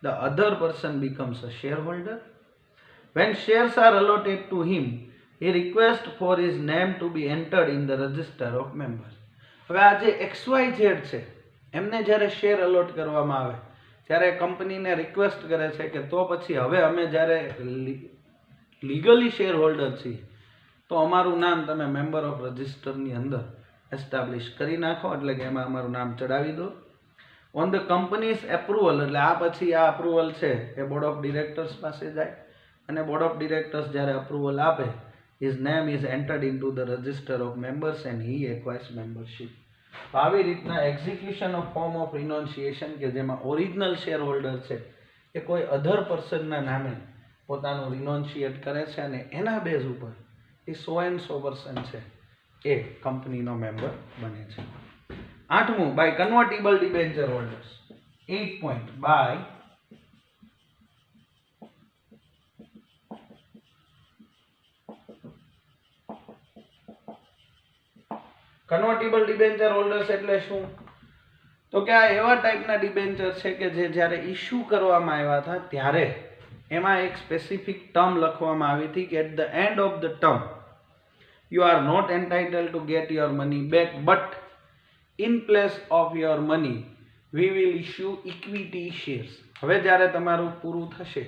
the other person becomes a share holder. When shares are allotted to him he request for his name to be entered in the register of members. હવે આ જે XYZ છે એમને જ્યારે share a lot કરવામાં આવે ત્યારે કંપનીને રિક્વેસ્ટ કરે છે કે તો પછી હવે અમે જ્યારે લીગલી શેર હોલ્ડર છીએ તો અમારું નામ તમે મેમ્બર ઓફ રજિસ્ટરની અંદર એસ્ટાબ્લિશ કરી નાખો, એટલે કે એમાં અમારું નામ ચડાવી દો. ઓન ધ કંપનીઝ એપ્રુવલ, એટલે આ પછી આ અપ્રુવલ છે એ બોર્ડ ઓફ ડિરેક્ટર્સ પાસે જાય, અને બોર્ડ ઓફ ડિરેક્ટર્સ જ્યારે અપ્રુવલ આપે, his name is entered into the register of members and he acquires membership. તો આવી રીતના એક્ઝિક્યુશન ઓફ ફોર્મ ઓફ રિનોન્શિએશન, કે જેમાં ઓરિજિનલ શેર હોલ્ડર છે એ કોઈ અધર પર્સનના નામે પોતાનું રિનોન્શિએટ કરે છે, અને એના બેઝ ઉપર એ 100% છે એ કંપનીનો મેમ્બર બને છે. 8મું, by convertible debenture holders. 8 point, by convertible debenture holders એટલે શું? તો કે આ એવા ટાઈપના ડિબેન્ચર છે કે જે જ્યારે ઇશ્યુ કરવામાં આવ્યા હતા ત્યારે એમાં એક સ્પેસિફિક ટર્મ લખવામાં આવી હતી કે at the end of the term you are not entitle to get your money back, but in place of your money we will issue equity shares. હવે જ્યારે તમારું પૂરું થશે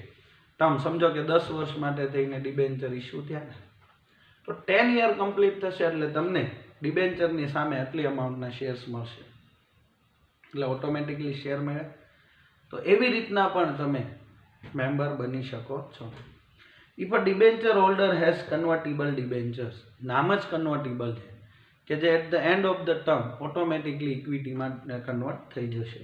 ટર્મ, સમજો કે 10 વર્ષ માટે થઈને ડિબેન્ચર ઇશ્યુ થયા, તો 10 યર કમ્પ્લીટ થશે એટલે તમને ડિબેન્ચરની સામે આટલી અમાઉન્ટના શેર્સ મળશે, એટલે ઓટોમેટિકલી શેર મળે. તો એવી રીતના પણ તમે મેમ્બર બની શકો છો. If a debenture holder has convertible debentures, નામ જ કન્વર્ટિબલ છે કે જે at the end of the term automatically ઇક્વિટીમાં કન્વર્ટ થઈ જશે.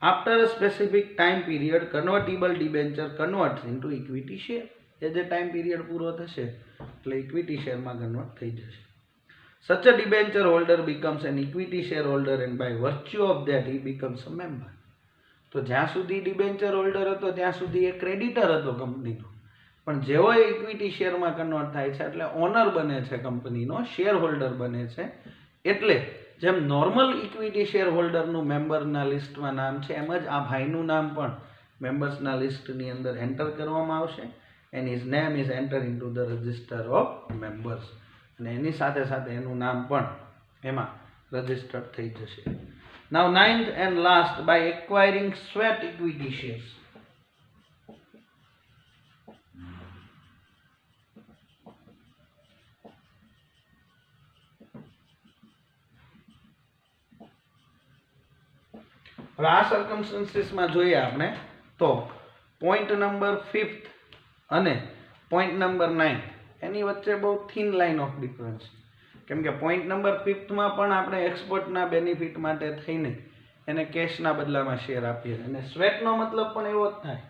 After a specific time period convertible debenture convert into equity share. એ જે ટાઈમ પીરિયડ પૂરો થશે એટલે ઇક્વિટી શેરમાં કન્વર્ટ થઈ જશે. Such a debenture holder becomes an equity shareholder and by virtue of that he becomes a member. તો જ્યાં સુધી ડિબેન્ચર હોલ્ડર હતો ત્યાં સુધી એ ક્રેડિટર હતો કંપનીનો, પણ જેવો એ ઇક્વિટી શેરમાં કન્વર્ટ થાય છે એટલે ઓનર બને છે કંપનીનો, શેર હોલ્ડર બને છે. એટલે જેમ નોર્મલ ઇક્વિટી શેર હોલ્ડરનું મેમ્બરના લિસ્ટમાં નામ છે એમ જ આ ભાઈનું નામ પણ મેમ્બર્સના લિસ્ટની અંદર એન્ટર કરવામાં આવશે, and his name is enter into the register of members, અને એની સાથે સાથે એનું નામ પણ એમાં રજિસ્ટર્ડ થઈ જશે. નાઉ 9th and last, by acquiring sweat equity shares. હવે આ સર્કમસ્ટન્સીસમાં જોઈએ આપણે તો પોઈન્ટ નંબર 5th અને પોઈન્ટ નંબર 9 એની વચ્ચે બહુ થિન લાઇન ઓફ ડિફરન્સ, કેમ કે પોઈન્ટ નંબર 5thમાં પણ આપણે એક્સપર્ટના બેનિફિટ માટે થઈને એને કેશના બદલામાં શેર આપીએ છીએ, અને સ્વેટનો મતલબ પણ એવો જ થાય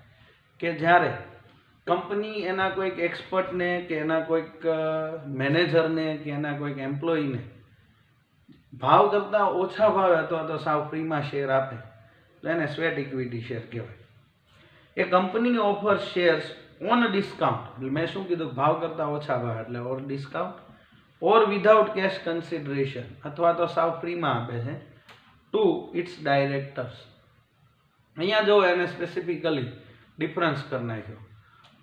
કે જ્યારે કંપની એના કોઈક એક્સપર્ટને કે એના કોઈક મેનેજરને કે એના કોઈક એમ્પ્લોયીને ભાવ કરતાં ઓછા ભાવે અથવા તો સાવ ફ્રીમાં શેર આપે તો એને સ્વેટ ઇક્વિટી શેર કહેવાય. A company offer shares on discount, એટલે મેં શું કીધું, ભાવ કરતાં ઓછા ભાવ એટલે or discount or without cash consideration, અથવા તો સાવ ફ્રીમાં આપે છે ટુ ઇટ્સ ડાયરેક્ટર્સ. અહીંયા જો એને સ્પેસિફિકલી ડિફરન્સ કરી નાખ્યો.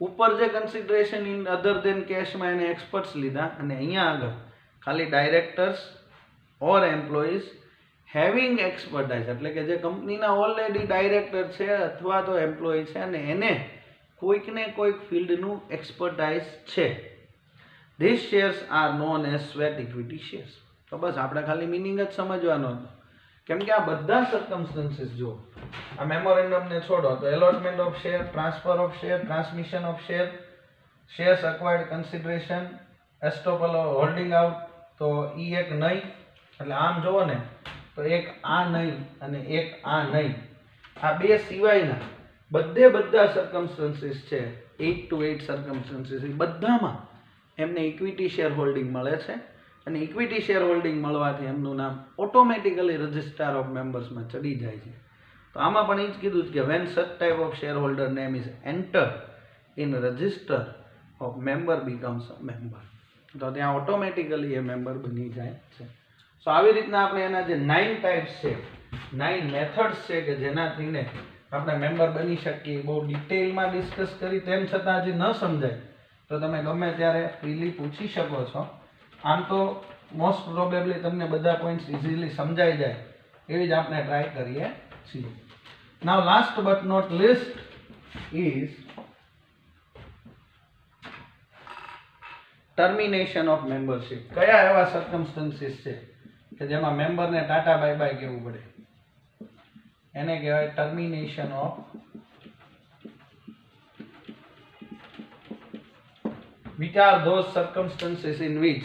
ઉપર જે કન્સિડરેશન ઇન અધર દેન કેશમાં એને એક્સપર્ટ્સ લીધા, અને અહીંયા આગળ ખાલી ડાયરેક્ટર્સ ઓર એમ્પ્લોઈઝ હેવિંગ એક્સપર્ટાઇઝ, એટલે કે જે કંપનીના ઓલરેડી ડાયરેક્ટર છે અથવા તો એમ્પ્લોય છે અને એને કોઈકને કોઈક ફિલ્ડનું એક્સપર્ટાઇઝ છે. This shares are known as sweat equity shares. તો બસ આપણે ખાલી મિનિંગ જ સમજવાનો હતો, કેમ કે આ બધા સર્કમસ્ટન્સીસ જો આ મેમોરેન્ડમને છોડો તો allotment of share, transfer of share, transmission of share, shares acquired consideration, estoppel holding out, તો ઈ એક નહીં, એટલે આમ જોવો ને તો એક આ નહીં અને એક આ નહીં, આ બે સિવાયના બધા સર્કમસ્ટન્સીસ છે, 8 to 8 સર્કમસ્ટન્સીસ, બધામાં એમને ઇક્વિટી શેર હોલ્ડિંગ મળે છે, અને ઇક્વિટી શેર હોલ્ડિંગ મળવાથી એમનું નામ ઓટોમેટિકલી રજિસ્ટર ઓફ મેમ્બર્સમાં ચડી જાય છે. તો આમાં પણ એ જ કીધું કે when such type of share holder name is enter in register of member becomes a member, તો ત્યાં ઓટોમેટિકલી એ મેમ્બર બની જાય છે. સો આવી રીતના આપણે એના જે 9 ટાઈપ્સ છે, 9 મેથડ્સ છે કે જેનાથીને આપણે મેમ્બર બની શકીએ, બહુ ડિટેલમાં ડિસ્કસ કરી, તેમ છતાં હજી ન સમજાય તો તમે ગમે ત્યારે ફ્રીલી પૂછી શકો છો. આમ તો મોસ્ટ પ્રોબેબલી તમને બધા પોઈન્ટ્સ ઇઝીલી સમજાઈ જાય એવી જ આપણે ટ્રાય કરીએ છીએ. Now last but not least is termination of membership. કયા એવા સર્કમસ્ટન્સીસ છે કે જેમાં મેમ્બરને ટાટા બાય બાય કહેવું પડે, એને કહેવાય termination of which are those circumstances in which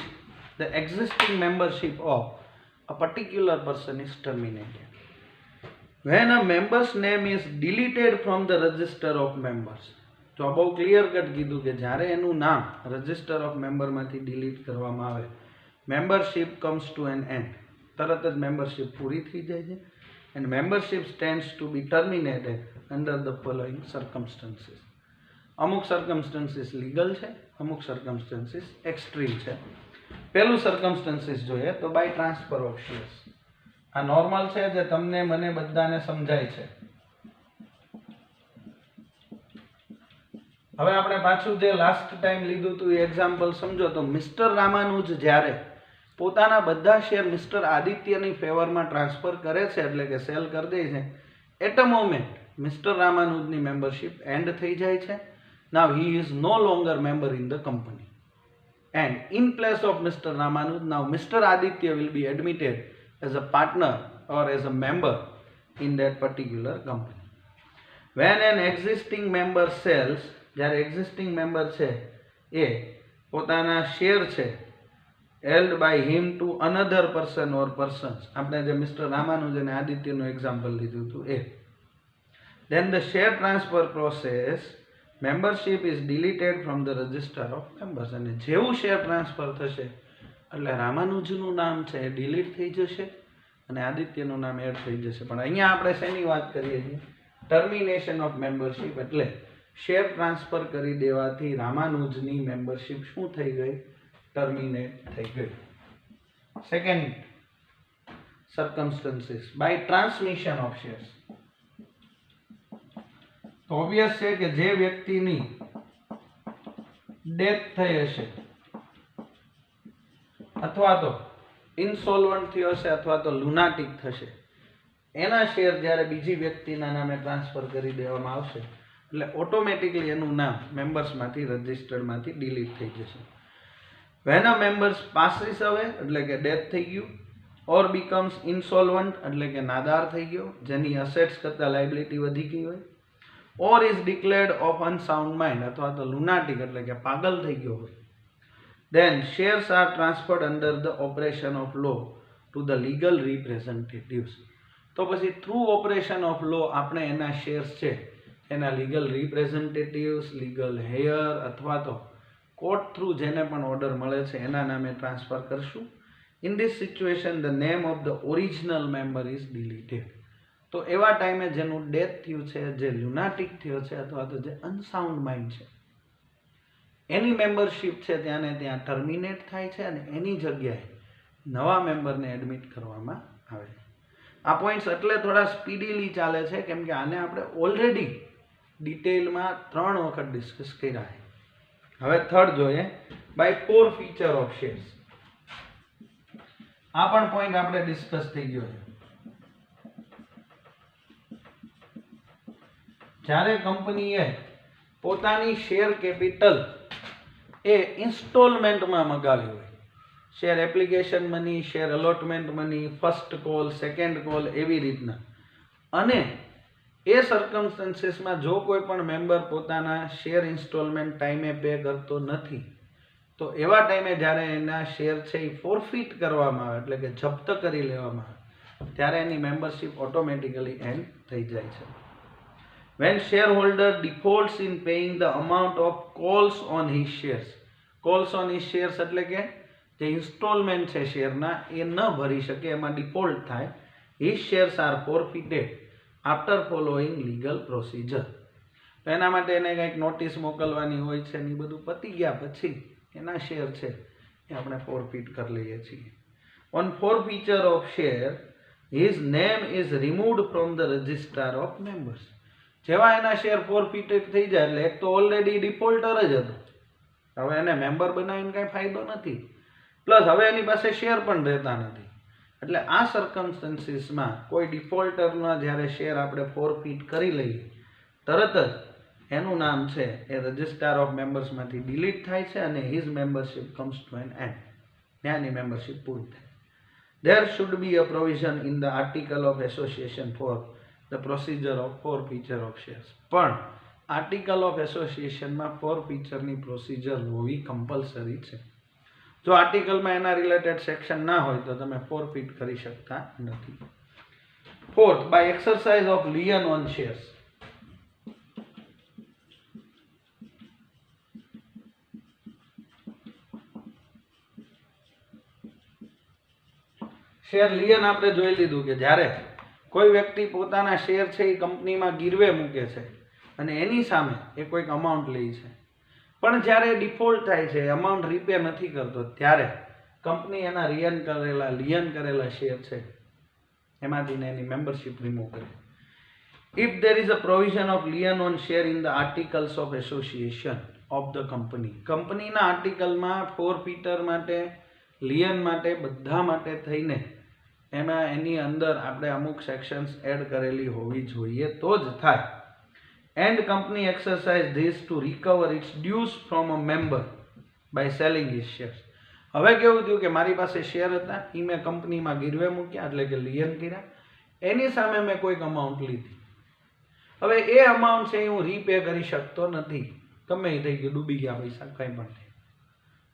the existing membership of a particular person is terminated. When a member's name is deleted from the register of members. તો બહુ clear cut કીધું કે જ્યારે એનું નામ રજિસ્ટર ઓફ મેમ્બરમાંથી ડિલીટ કરવામાં આવે, membership comes to an end, તરત જ મેમ્બરશિપ પૂરી થઈ જાય છે, and membership stands to be terminated under the following circumstances. અમુક સર્કમસ્ટન્સીસ લીગલ છે, અમુક સર્કમસ્ટન્સીસ એક્સ્ટ્રીમ છે. પહેલું સર્કમસ્ટન્સીસ જોઈએ તો બાય ટ્રાન્સફર ઓફ શેર્સ. આ નોર્મલ છે, જે તમને મને બધાને સમજાય છે. હવે આપણે પાછું જે લાસ્ટ ટાઈમ લીધું હતું એ એક્ઝામ્પલ સમજો તો મિસ્ટર રામાનુજ જ્યારે પોતાના બધા શેર મિસ્ટર આદિત્યની ફેવરમાં ટ્રાન્સફર કરે છે, એટલે કે સેલ કરી દે છે, એટ અ મોમેન્ટ મિસ્ટર રામાનુજની મેમ્બરશિપ એન્ડ થઈ જાય છે. Now he is no longer member in the company, and in place of Mr. Ramanuj, now Mr. Aditya will be admitted as a partner or as a member in that particular company. When an existing member sells, જ્યારે existing member છે એ પોતાના share છે held by him to another person or persons, આપણે જે mister Ramanuj અને આદિત્યનું example લીધું હતું એ, then the share transfer process membership is deleted from the register of members. અને જેવું શેર ટ્રાન્સફર થશે એટલે રામાનુજનું નામ છે એ ડિલીટ થઈ જશે અને આદિત્યનું નામ એડ થઈ જશે. પણ અહીંયા આપણે શેની વાત કરીએ છીએ? ટર્મિનેશન ઓફ મેમ્બરશિપ, એટલે શેર ટ્રાન્સફર કરી દેવાથી રામાનુજની મેમ્બરશિપ શું થઈ ગઈ? ટર્મિનેટ થઈ ગઈ. Second circumstances by transmission of shares. તો ઓબ્વિયસ છે કે જે વ્યક્તિની ડેથ થઈ હશે અથવા તો ઇન્સોલ્વન્ટ થયો હશે અથવા તો લુનાટિક થશે, એના શેર જ્યારે બીજી વ્યક્તિના નામે ટ્રાન્સફર કરી દેવામાં આવશે એટલે ઓટોમેટિકલી એનું નામ મેમ્બર્સમાંથી રજિસ્ટર્ડમાંથી ડિલીટ થઈ જશે. વેન અ મેમ્બર્સ પાસીસ અવે, એટલે કે ડેથ થઈ ગયું, ઓર બીકમ્સ ઇન્સોલ્વન્ટ એટલે કે નાદાર થઈ ગયો, જેની અસેટ્સ કરતાં લાયબિલિટી વધી ગઈ હોય, ઓર ઇઝ ડિક્લેર્ડ ઓફ અનસાઉન્ડ માઇન્ડ અથવા તો લુનાટિક એટલે કે પાગલ થઈ ગયો હોય, then shares are transferred under the operation of law to the legal representatives. તો પછી થ્રુ ઓપરેશન ઓફ લો આપણે એના શેર્સ છે એના લીગલ રિપ્રેઝેન્ટેટિવ્સ, લીગલ હેયર અથવા તો કોર્ટ થ્રુ જેને પણ ઓર્ડર મળે છે એના નામે ટ્રાન્સફર કરશું. In this situation the name of the original member is deleted. તો એવા ટાઈમે જેનું ડેથ થયું છે, જે લ્યુનાટિક થયો છે અથવા તો જે અનસાઉન્ડ માઇન્ડ છે, એની મેમ્બરશિપ છે ત્યાં ને ત્યાં ટર્મિનેટ થાય છે અને એની જગ્યાએ નવા મેમ્બરને એડમિટ કરવામાં આવે છે. આ પોઈન્ટ્સ એટલે થોડા સ્પીડીલી ચાલે છે કેમ કે આને આપણે ઓલરેડી ડિટેલમાં 3 વખત ડિસ્કસ કર્યા છે. હવે થર્ડ જોઈએ, બાય 4 ફીચર ઓફ શેર્સ. આ પણ પોઈન્ટ આપણે ડિસ્કસ થઈ ગયો છે. જ્યારે કંપનીએ પોતાની શેર કેપિટલ એ ઇન્સ્ટોલમેન્ટમાં મગાવી હોય, share application money, share allotment money, first call, second call, એવી રીતના, અને એ સર્કમસ્ટન્સીસમાં જો કોઈ પણ મેમ્બર પોતાના શેર ઇન્સ્ટોલમેન્ટ ટાઈમે પે કરતો નથી, તો એવા ટાઈમે જ્યારે એના શેર છે એ ફોરફિટ કરવામાં આવે એટલે કે જપ્ત કરી લેવામાં આવે, ત્યારે એની મેમ્બરશિપ ઓટોમેટિકલી એન્ડ થઈ જાય છે. When shareholder defaults in paying the amount of calls on his shares, calls on his shares એટલે કે જે ઇન્સ્ટોલમેન્ટ છે શેરના એ ન ભરી શકે, એમાં ડિફોલ્ટ થાય, his shares are forfeited after following legal procedure. તો એના માટે એને કંઈક નોટિસ મોકલવાની હોય છે ને એ બધું પતી ગયા પછી એના શેર છે એ આપણે ફોરફિટ કરી લઈએ છીએ. On forfeiture of share, his name is removed from the register of members. જેવા એના શેર ફોરફિટેડ થઈ જાય એટલે એક તો ઓલરેડી ડિફોલ્ટર જ હતો, હવે એને મેમ્બર બનાવીને કાંઈ ફાયદો નથી, પ્લસ હવે એની પાસે શેર પણ રહેતા નથી. એટલે આ સર્કમસ્ટન્સીસમાં કોઈ ડિફોલ્ટરના જ્યારે શેર આપણે ફોરફિટ કરી લઈએ તરત જ એનું નામ છે એ રજિસ્ટર ઓફ મેમ્બર્સમાંથી ડિલીટ થાય છે અને his membership comes to an end, ત્યાંની મેમ્બરશિપ પૂરી થાય. There should be a provision in the article of association for the procedure of forfeiture of shares. પણ આર્ટિકલ ઓફ એસોસિએશનમાં ફોરફિચરની પ્રોસિજર હોવી કમ્પલસરી છે. જો આર્ટિકલમાં એના રિલેટેડ સેક્શન ના હોય તો તમે ફોરફિટ કરી શકતા નથી. Fourth, by exercise of lien on shares. Share lien આપણે જોઈ લીધું કે જ્યારે કોઈ વ્યક્તિ પોતાના શેર છે એ કંપનીમાં ગીરવે મૂકે છે અને એની સામે એ કોઈક અમાઉન્ટ લે છે, પણ જ્યારે ડિફોલ્ટ થાય છે, અમાઉન્ટ રીપે નથી કરતો, ત્યારે કંપની એના લિયન કરેલા શેર છે એમાંથી એની મેમ્બરશિપ રિમૂવ કરે. If there is a provision of lien on share in the articles of association of the company, કંપનીના આર્ટિકલમાં ફોરફિટર માટે, લિયન માટે, બધા માટે થઈને એમાં એની અંદર આપણે અમુક સેક્શન્સ એડ કરેલી હોવી જોઈએ તો જ થાય. And company exercise this to recover its dues from a member by selling his shares. હવે કેવું થયું કે મારી પાસે શેર હતા એ મેં કંપનીમાં ગીરવે મૂક્યા એટલે કે લિયન કર્યા, એની સામે મેં કોઈક અમાઉન્ટ લીધી, હવે એ અમાઉન્ટ છે એ હું રીપે કરી શકતો નથી, ગમે એ થઈ ગયું, ડૂબી ગયા પૈસા, કંઈ પણ થઈ,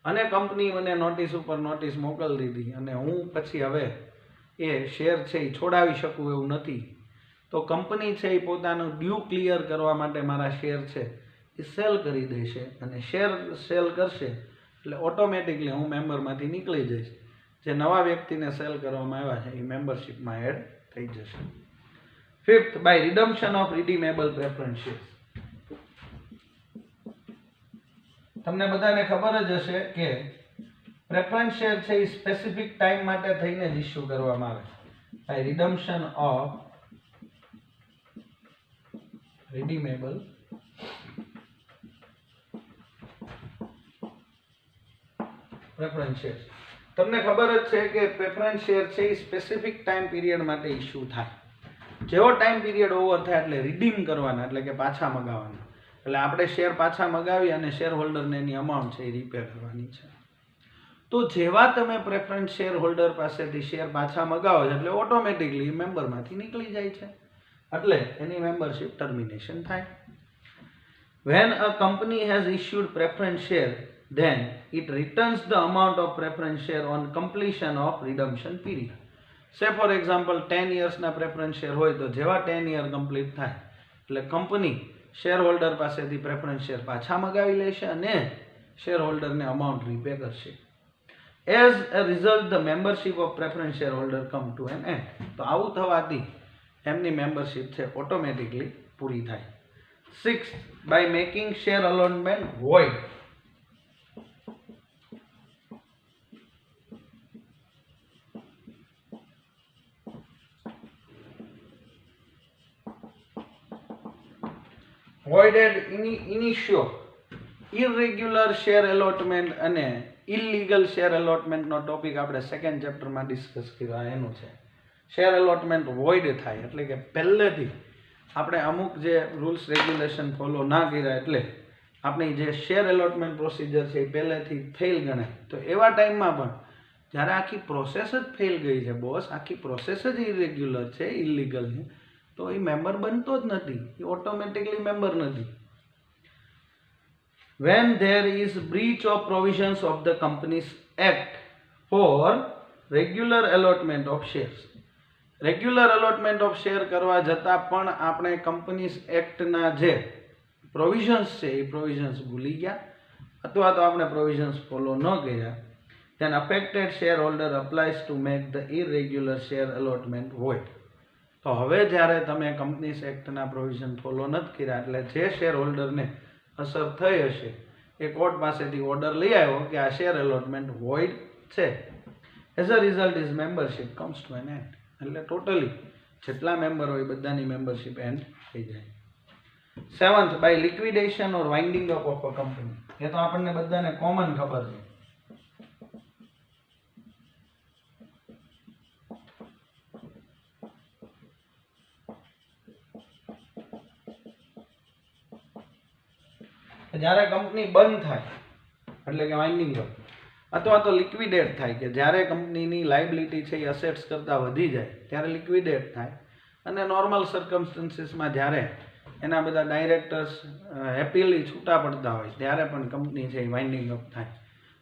અને કંપની મને નોટિસ ઉપર નોટિસ મોકલી દીધી અને હું પછી હવે એ શેર છે એ છોડાવી શકું એવું નથી, તો કંપની છે એ પોતાનું ડ્યુ ક્લિયર કરવા માટે મારા શેર છે એ સેલ કરી દેશે, અને શેર સેલ કરશે એટલે ઓટોમેટિકલી હું મેમ્બરમાંથી નીકળી જઈશ, જે નવા વ્યક્તિને સેલ કરવામાં આવ્યા છે એ મેમ્બરશિપમાં એડ થઈ જશે. Fifth, by redemption of redeemable preference shares. તમને બધાને ખબર જ હશે કે પ્રેફરન્સ શેર છે એ સ્પેસિફિક ટાઈમ માટે થઈને જ ઇસ્યુ કરવામાં આવે. By redemption of redeemable preference share. તમને ખબર જ છે કે પ્રેફરન્સ શેર છે એ સ્પેસિફિક ટાઈમ પીરિયડ માટે ઇસ્યુ થાય. જેવો ટાઈમ પીરિયડ ઓવર થાય એટલે રિડીમ કરવાના એટલે કે પાછા મગાવવાના, એટલે આપણે શેર પાછા મગાવી અને શેર હોલ્ડરને એની અમાઉન્ટ છે એ રીપે કરવાની છે. તો જેવા તમે પ્રેફરન્સ શેર હોલ્ડર પાસેથી શેર પાછા મગાવો છો એટલે ઓટોમેટિકલી મેમ્બરમાંથી નીકળી જાય છે, એટલે એની મેમ્બરશિપ ટર્મિનેશન થાય. When a company has issued preference share, then it returns the amount of preference share on completion of redemption period. Say for example 10 years ના preference share હોય તો જેવા 10 year complete થાય એટલે કંપની શેર હોલ્ડર પાસેથી preference share પાછા મગાવી લેશે અને શેર હોલ્ડરને અમાઉન્ટ રીપે કરશે. As a result, the membership of preference shareholder come to an end. તો આવું થવાથી એમની મેમ્બરશિપ છે ઓટોમેટિકલી પૂરી થાય. 6. By making share allotment void. Voided initio, irregular share allotment અને ઇલીગલ શેર અલોટમેન્ટનો ટોપિક આપણે સેકન્ડ ચેપ્ટરમાં ડિસ્કસ કર્યો, એનું છે શેર અલોટમેન્ટ વોઇડ થાય એટલે કે પહેલેથી આપણે અમુક જે રૂલ્સ રેગ્યુલેશન ફોલો ના કર્યા એટલે આપણી જે શેર અલોટમેન્ટ પ્રોસિજર છે એ પહેલેથી ફેલ ગણાય. તો એવા ટાઈમમાં પણ જ્યારે આખી પ્રોસેસ જ ફેલ ગઈ છે બોસ, આખી પ્રોસેસ જ ઇરેગ્યુલર છે, ઇલીગલ છે, તો એ મેમ્બર બનતો જ નથી, એ ઓટોમેટિકલી મેમ્બર નથી. When there is breach of provisions of the Companies Act for regular allotment of shares. Regular allotment of share કરવા જતાં પણ આપણે Companies Act ના જે પ્રોવિઝન્સ છે એ પ્રોવિઝન્સ ભૂલી ગયા અથવા તો આપણે પ્રોવિઝન્સ ફોલો ન કર્યા, then affected shareholder applies to make the irregular share allotment void. તો હવે જ્યારે તમે Companies Act ના પ્રોવિઝન ફોલો નથી કર્યા એટલે જે શેર હોલ્ડરને અસર થઈ હશે એ કોર્ટ પાસેથી ઓર્ડર લઈ આવ્યો કે આ શેર અલોટમેન્ટ વોઇડ છે. As a result is membership comes to an end. એટલે ટોટલી જેટલા મેમ્બર હોય બધાની મેમ્બરશિપ એન્ડ થઈ જાય. 7th, by liquidation or winding up of a company. એ તો આપણને બધાને કોમન ખબર છે. જ્યારે કંપની બંધ થાય એટલે કે વાઇન્ડિંગ અપ અથવા તો લિક્વિડેટ થાય કે જ્યારે કંપનીની લાયબિલિટી છે એ અસેટ્સ કરતાં વધી જાય ત્યારે લિક્વિડેટ થાય, અને નોર્મલ સર્કમસ્ટન્સીસમાં જ્યારે એના બધા ડાયરેક્ટર્સ હેપીલી છૂટા પડતા હોય ત્યારે પણ કંપની છે એ વાઇન્ડિંગ અપ થાય.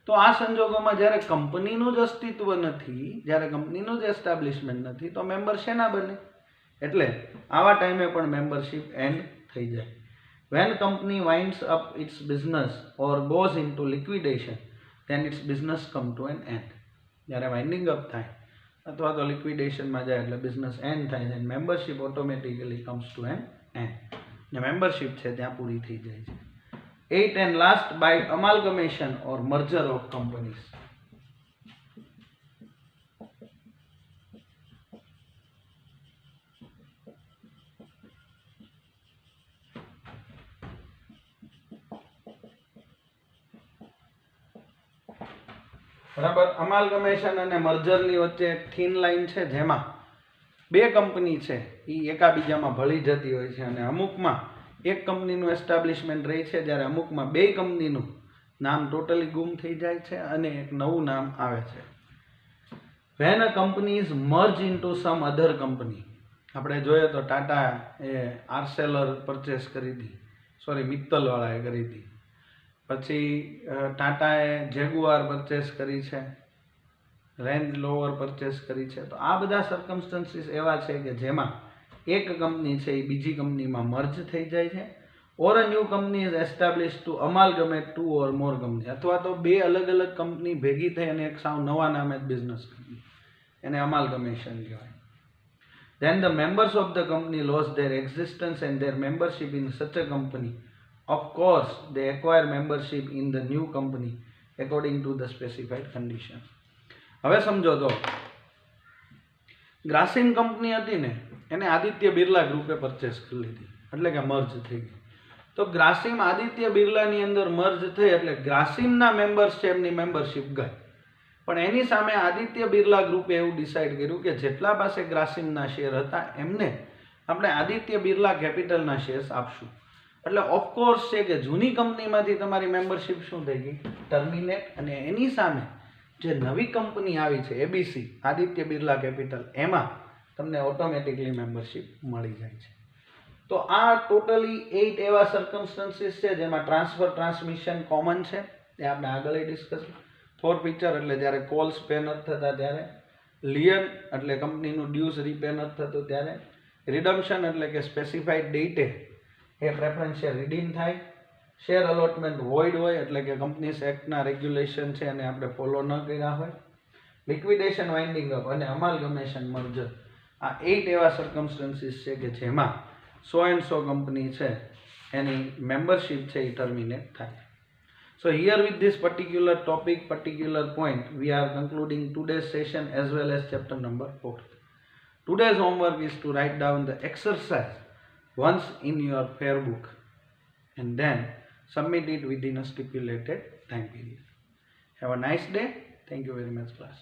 તો આ સંજોગોમાં જ્યારે કંપનીનું જ અસ્તિત્વ નથી, જ્યારે કંપનીનું જ એસ્ટાબ્લિશમેન્ટ નથી તો મેમ્બર શેના બને? એટલે આવા ટાઈમે પણ મેમ્બરશિપ એન્ડ થઈ જાય. When company winds up its business or goes into liquidation, then its business come to an end. જ્યારે વાઇન્ડિંગ અપ થાય અથવા તો લિક્વિડેશનમાં જાય એટલે બિઝનેસ એન્ડ થાય છે, membership automatically comes to an end. ને મેમ્બરશિપ છે ત્યાં પૂરી થઈ જાય છે. 8 and last, by amalgamation or merger of companies. બરાબર, અમાલ્ગમેશન અને મર્જરની વચ્ચે એક થીન લાઈન છે જેમાં બે કંપની છે એ એકાબીજામાં ભળી જતી હોય છે અને અમુકમાં એક કંપનીનું એસ્ટાબ્લિશમેન્ટ રહે છે જ્યારે અમુકમાં બે કંપનીનું નામ ટોટલી ગુમ થઈ જાય છે અને એક નવું નામ આવે છે. When a company is merged into some other company, આપણે જોઈએ તો ટાટા એ આર્સેલર પરચેસ કરી હતી, મિત્તલવાળાએ કરી હતી, પછી ટાટાએ જેગુઆર પરચેસ કરી છે, રેન્જ રોવર પરચેસ કરી છે. તો આ બધા સર્કમસ્ટન્સીસ એવા છે કે જેમાં એક કંપની છે એ બીજી કંપનીમાં મર્જ થઈ જાય છે, or a new company is establish to amalgamate two or more company, અથવા તો બે અલગ અલગ કંપની ભેગી થઈ અને એક સાવ નવા નામે જ બિઝનેસ કરી, એને અમાલ્ગમેશન કહેવાય. Then the members of the company lost their existence and their membership in such a company. Of course, they acquire membership in the new company according to the specified conditions. હવે સમજો તો Grasim company હતી ને એને Aditya Birla ગ્રુપે purchase કરી લીધી એટલે કે મર્જ થઈ ગઈ. તો ગ્રાસિમ આદિત્ય બિરલાની અંદર મર્જ થઈ એટલે ગ્રાસિમના મેમ્બર્સ છે એમની મેમ્બરશિપ ગઈ, પણ એની સામે આદિત્ય બિરલા ગ્રુપે એવું ડિસાઇડ કર્યું કે જેટલા પાસે ગ્રાસિમના શેર હતા એમને આપણે આદિત્ય બિરલા કેપિટલના શેર્સ આપશું. એટલે ઓફકોર્સ છે કે જૂની કંપનીમાંથી તમારી મેમ્બરશિપ શું થઈ ગઈ? ટર્મિનેટ. અને એની સામે જે નવી કંપની આવી છે એબીસી આદિત્ય બિરલા કેપિટલ એમાં તમને ઓટોમેટિકલી મેમ્બરશિપ મળી જાય છે. તો આ ટોટલી 8 એવા સર્કમસ્ટન્સીસ છે જેમાં ટ્રાન્સફર ટ્રાન્સમિશન કોમન છે, એ આપણે આગળ ડિસ્કસ. ફોર પિક્ચર એટલે જ્યારે કોલ્સ પે નથી થતા ત્યારે, લિયન એટલે કંપનીનું ડ્યુઝ રીપે નથી થતું ત્યારે, રિડમ્શન એટલે કે સ્પેસિફાઈડ ડેટે એ પ્રેફરન્સ શેર રિડીમ થાય, શેર અલોટમેન્ટ વોઇડ હોય એટલે કે કંપનીઝ એક્ટના રેગ્યુલેશન છે અને આપણે ફોલો ન કર્યા હોય, લિક્વિડેશન વાઇન્ડિંગ અપ અને અમાલગમેશન મર્જર. આ 8 એવા સર્કમસ્ટન્સીસ છે કે જેમાં 100 કંપની છે એની મેમ્બરશિપ છે એ ટર્મિનેટ થાય. So here with this particular topic, particular point, we are concluding today's session as well as chapter number 4. Today's homework is to write down the exercise once in your fair book and then submit it within a stipulated time period. Have a nice day. Thank you very much, class.